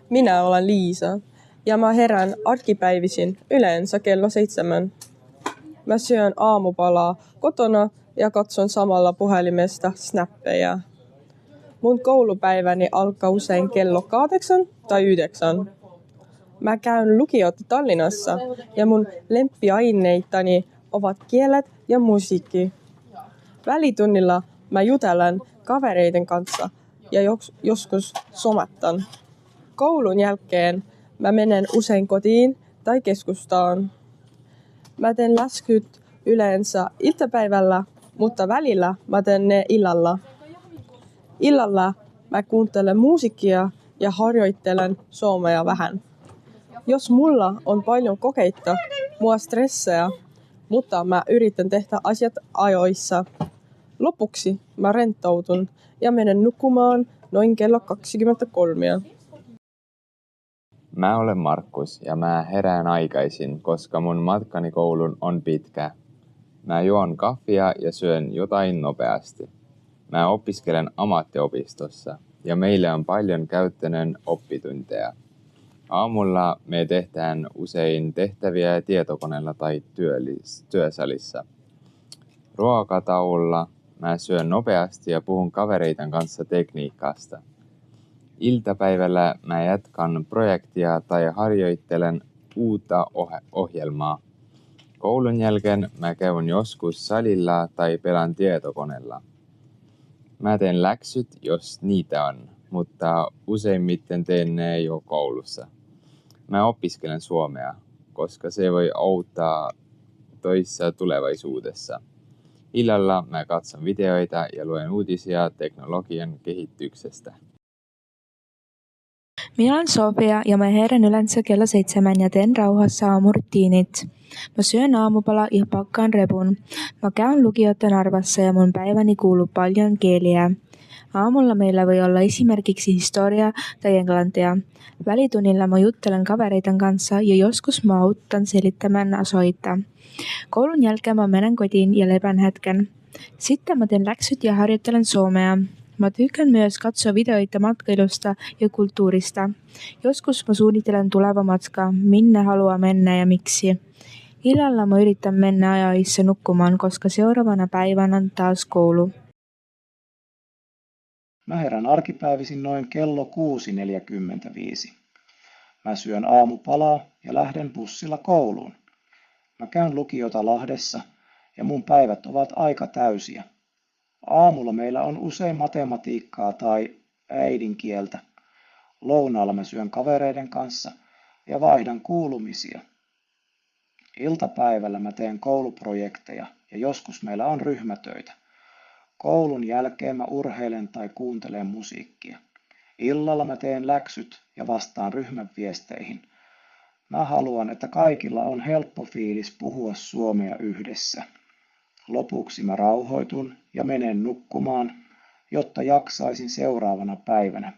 Minä olen Liisa ja mä herään arkipäivisin yleensä kello 7. Mä syön aamupalaa kotona ja katson samalla puhelimesta snappeja. Mun koulupäiväni alkaa usein kello 8 tai 9. Mä käyn lukiota Tallinnassa ja mun lempiaineitani ovat kielet ja musiikki. Välitunnilla mä jutelen kavereiden kanssa ja joskus somattan. Koulun jälkeen mä menen usein kotiin tai keskustaan. Mä teen laskyt yleensä iltapäivällä, mutta välillä mä teen ne illalla. Illalla mä kuuntelen musiikkia ja harjoittelen suomea vähän. Jos mulla on paljon kokeita, mua stressaa, mutta mä yritän tehdä asiat ajoissa. Lopuksi mä rentoutun ja menen nukkumaan noin kello 23. Mä olen Markus ja mä herään aikaisin, koska mun matkani koulun on pitkä. Mä juon kahvia ja syön jotain nopeasti. Mä opiskelen ammattiopistossa ja meillä on paljon käytännön oppitunteja. Aamulla me tehdään usein tehtäviä tietokoneella tai työsalissa. Ruokatauolla mä syön nopeasti ja puhun kavereiden kanssa tekniikasta. Iltapäivällä mä jatkan projektia tai harjoittelen uutta ohjelmaa. Koulun jälkeen mä käyn joskus salilla tai pelaan tietokoneella. Mä teen läksyt, jos niitä on, mutta useimmiten teen ne jo koulussa. Mä opiskelen suomea, koska se voi auttaa toisessa tulevaisuudessa. Illalla mä katson videoita ja luen uutisia teknologian kehityksestä. Minä olen Sofia ja mä herään yleensä kello 7 ja teen rauhassa aamurutiinit. Mä syön aamupala ja pakkaan repun. Mä käyn lukiota Narvassa ja mun päiväni kuuluu paljon kieliä. Aamulla meillä voi olla esimerkiksi historiaa tai englantia. Välitunnilla mä juttelen kavereiden kanssa ja joskus mä autan selittämään asioita. Koulun jälkeen mä menen kotiin ja lepän hetken. Sitten mä teen läksyt ja harjoittelen suomea. Mä tykkään myös katsoa videoita matkailusta ja kulttuurista. Joskus mä suunnittelen tuleva matka, minne haluaa mennä ja miksi. Illalla mä yritän mennä ajoissa nukkumaan, koska seuraavana päivänä on taas koulu. Mä herään arkipäivisin noin kello 6.45. Mä syön aamupalaa ja lähden bussilla kouluun. Mä käyn lukiota Lahdessa ja mun päivät ovat aika täysiä. Aamulla meillä on usein matematiikkaa tai äidinkieltä. Lounaalla mä syön kavereiden kanssa ja vaihdan kuulumisia. Iltapäivällä mä teen kouluprojekteja ja joskus meillä on ryhmätöitä. Koulun jälkeen mä urheilen tai kuuntelen musiikkia. Illalla mä teen läksyt ja vastaan ryhmän viesteihin. Mä haluan, että kaikilla on helppo fiilis puhua suomea yhdessä. Lopuksi mä rauhoitun ja menen nukkumaan, jotta jaksaisin seuraavana päivänä.